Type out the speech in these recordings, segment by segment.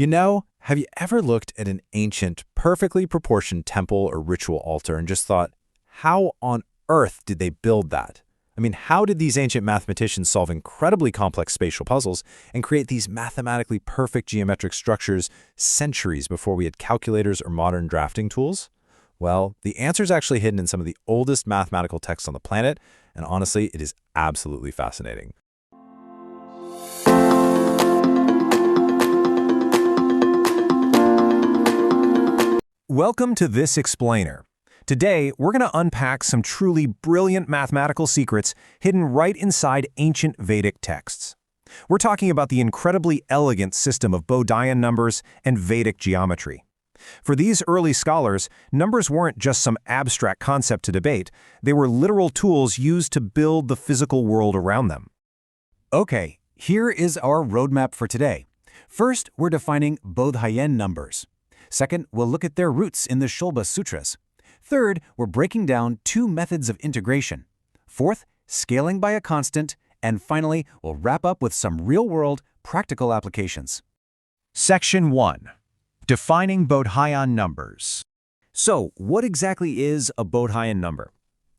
Have you ever looked at an ancient, perfectly proportioned temple or ritual altar and just thought, how on earth did they build that? How did these ancient mathematicians solve incredibly complex spatial puzzles and create these mathematically perfect geometric structures centuries before we had calculators or modern drafting tools? Well, the answer is actually hidden in some of the oldest mathematical texts on the planet, and honestly, it is absolutely fascinating. Welcome to This Explainer. Today, we're going to unpack some truly brilliant mathematical secrets hidden right inside ancient Vedic texts. We're talking about the incredibly elegant system of Bodhayan numbers and Vedic geometry. For these early scholars, numbers weren't just some abstract concept to debate, they were literal tools used to build the physical world around them. Okay, here is our roadmap for today. First, we're defining Bodhayan numbers. Second, we'll look at their roots in the Shulba-Sutras. Third, we're breaking down two methods of integration. Fourth, scaling by a constant. And finally, we'll wrap up with some real-world, practical applications. Section 1. Defining Bodhayan numbers. So, what exactly is a Bodhayan number?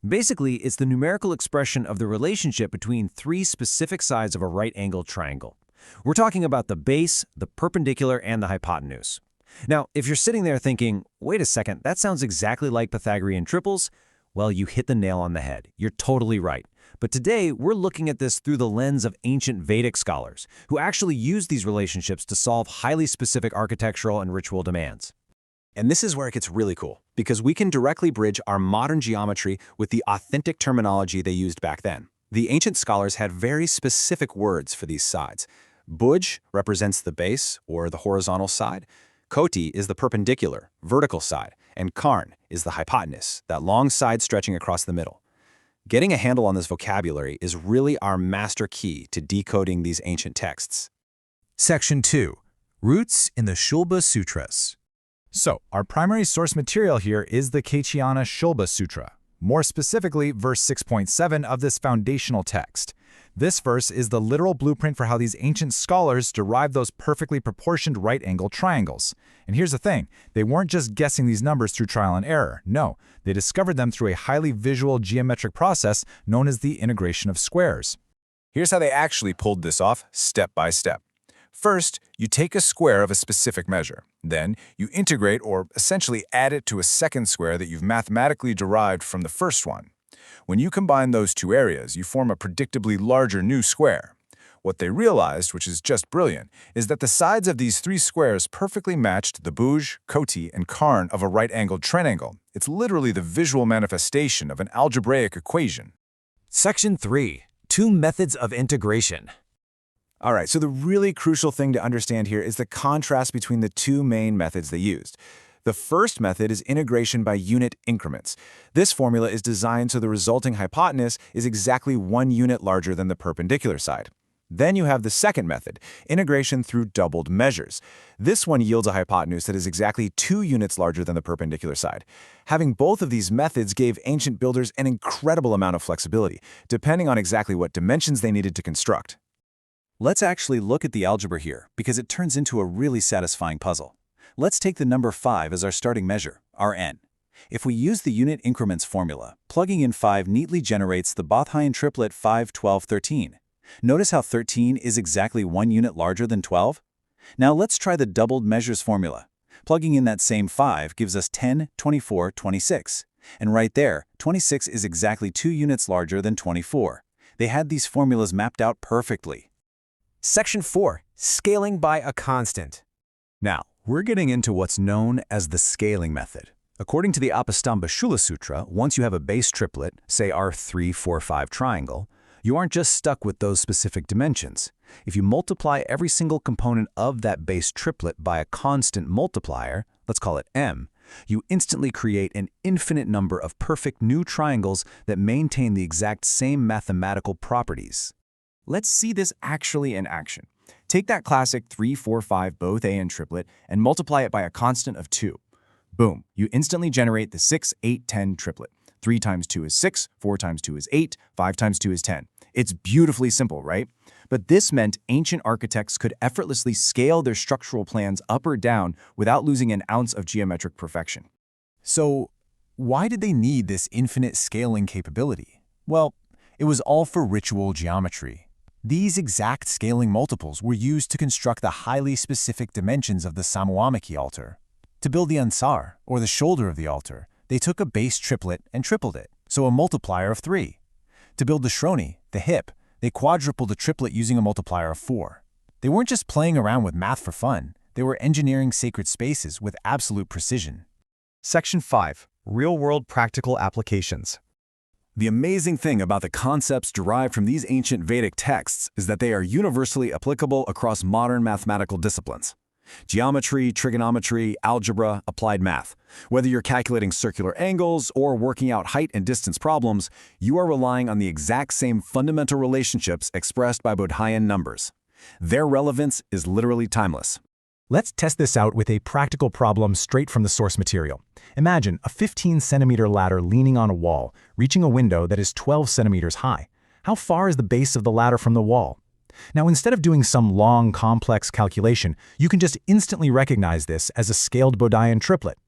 Basically, it's the numerical expression of the relationship between three specific sides of a right-angled triangle. We're talking about the base, the perpendicular, and the hypotenuse. Now, if you're sitting there thinking, wait a second, that sounds exactly like Pythagorean triples, well, you hit the nail on the head. You're totally right. But today, we're looking at this through the lens of ancient Vedic scholars, who actually used these relationships to solve highly specific architectural and ritual demands. And this is where it gets really cool, because we can directly bridge our modern geometry with the authentic terminology they used back then. The ancient scholars had very specific words for these sides. Bhuj represents the base, or the horizontal side. Koti is the perpendicular, vertical side, and Karn is the hypotenuse, that long side stretching across the middle. Getting a handle on this vocabulary is really our master key to decoding these ancient texts. Section 2. Roots in the Shulba-Sutras. So, our primary source material here is the Katyayana Shulba-Sutra, more specifically verse 6.7 of this foundational text. This verse is the literal blueprint for how these ancient scholars derived those perfectly proportioned right-angled triangles. And here's the thing, they weren't just guessing these numbers through trial and error. No, they discovered them through a highly visual geometric process known as the integration of squares. Here's how they actually pulled this off, step by step. First, you take a square of a specific measure. Then, you integrate or essentially add it to a second square that you've mathematically derived from the first one. When you combine those two areas, you form a predictably larger new square. What they realized, which is just brilliant, is that the sides of these three squares perfectly matched the Bhuj, Koti, and Karn of a right-angled triangle. It's literally the visual manifestation of an algebraic equation. Section 3. Two methods of integration. All right, so the really crucial thing to understand here is the contrast between the two main methods they used. The first method is integration by unit increments. This formula is designed so the resulting hypotenuse is exactly 1 unit larger than the perpendicular side. Then you have the second method, integration through doubled measures. This one yields a hypotenuse that is exactly 2 units larger than the perpendicular side. Having both of these methods gave ancient builders an incredible amount of flexibility, depending on exactly what dimensions they needed to construct. Let's actually look at the algebra here, because it turns into a really satisfying puzzle. Let's take the number 5 as our starting measure, our n. If we use the unit increments formula, plugging in 5 neatly generates the Bodhayan triplet 5, 12, 13. Notice how 13 is exactly 1 unit larger than 12? Now let's try the doubled measures formula. Plugging in that same 5 gives us 10, 24, 26. And right there, 26 is exactly 2 units larger than 24. They had these formulas mapped out perfectly. Section 4. Scaling by a constant. Now, we're getting into what's known as the scaling method. According to the Shulba-Sutra, once you have a base triplet, say our 3, 4, 5 triangle, you aren't just stuck with those specific dimensions. If you multiply every single component of that base triplet by a constant multiplier, let's call it m, you instantly create an infinite number of perfect new triangles that maintain the exact same mathematical properties. Let's see this actually in action. Take that classic 3, 4, 5 Bodhayan triplet and multiply it by a constant of 2. Boom, you instantly generate the 6, 8, 10 triplet. 3 times 2 is 6, 4 times 2 is 8, 5 times 2 is 10. It's beautifully simple, right? But this meant ancient architects could effortlessly scale their structural plans up or down without losing an ounce of geometric perfection. So, why did they need this infinite scaling capability? Well, it was all for ritual geometry. These exact scaling multiples were used to construct the highly specific dimensions of the Samuamiki altar. To build the ansar, or the shoulder of the altar, they took a base triplet and tripled it, so a multiplier of 3. To build the shroni, the hip, they quadrupled the triplet using a multiplier of 4. They weren't just playing around with math for fun, they were engineering sacred spaces with absolute precision. Section 5. Real-world practical applications. The amazing thing about the concepts derived from these ancient Vedic texts is that they are universally applicable across modern mathematical disciplines. Geometry, trigonometry, algebra, applied math. Whether you're calculating circular angles or working out height and distance problems, you are relying on the exact same fundamental relationships expressed by Bodhayan numbers. Their relevance is literally timeless. Let's test this out with a practical problem straight from the source material. Imagine a 15-centimeter ladder leaning on a wall, reaching a window that is 12 centimeters high. How far is the base of the ladder from the wall? Now, instead of doing some long, complex calculation, you can just instantly recognize this as a scaled Bodhayan triplet.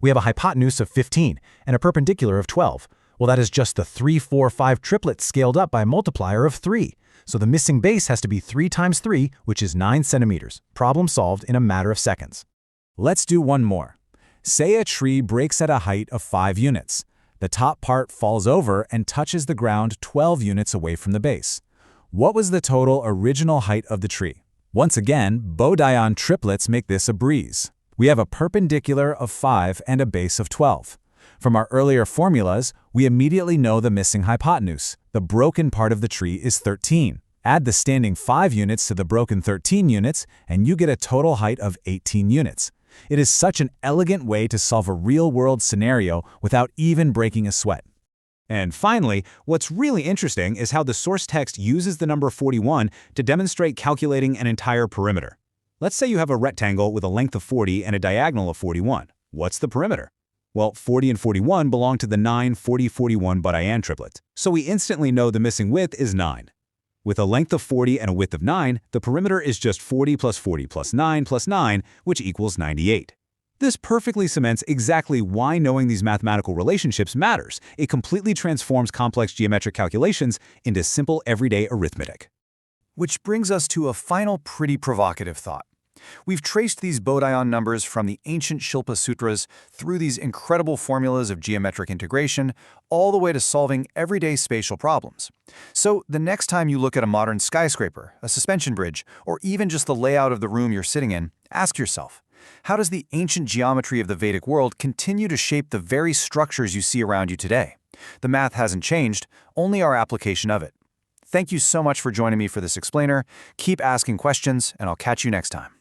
We have a hypotenuse of 15 and a perpendicular of 12. Well, that is just the 3, 4, 5 triplet scaled up by a multiplier of 3. So the missing base has to be 3 times 3, which is 9 centimeters. Problem solved in a matter of seconds. Let's do one more. Say a tree breaks at a height of 5 units. The top part falls over and touches the ground 12 units away from the base. What was the total original height of the tree? Once again, Bodhayan triplets make this a breeze. We have a perpendicular of 5 and a base of 12. From our earlier formulas, we immediately know the missing hypotenuse. The broken part of the tree is 13. Add the standing 5 units to the broken 13 units, and you get a total height of 18 units. It is such an elegant way to solve a real-world scenario without even breaking a sweat. And finally, what's really interesting is how the source text uses the number 41 to demonstrate calculating an entire perimeter. Let's say you have a rectangle with a length of 40 and a diagonal of 41. What's the perimeter? Well, 40 and 41 belong to the 9, 40, 41 Bodhayan triplet. So we instantly know the missing width is 9. With a length of 40 and a width of 9, the perimeter is just 40 plus 9, which equals 98. This perfectly cements exactly why knowing these mathematical relationships matters. It completely transforms complex geometric calculations into simple everyday arithmetic. Which brings us to a final pretty provocative thought. We've traced these Bodhayan numbers from the ancient Shulba-Sutras through these incredible formulas of geometric integration, all the way to solving everyday spatial problems. So the next time you look at a modern skyscraper, a suspension bridge, or even just the layout of the room you're sitting in, ask yourself, how does the ancient geometry of the Vedic world continue to shape the very structures you see around you today? The math hasn't changed, only our application of it. Thank you so much for joining me for this explainer. Keep asking questions, and I'll catch you next time.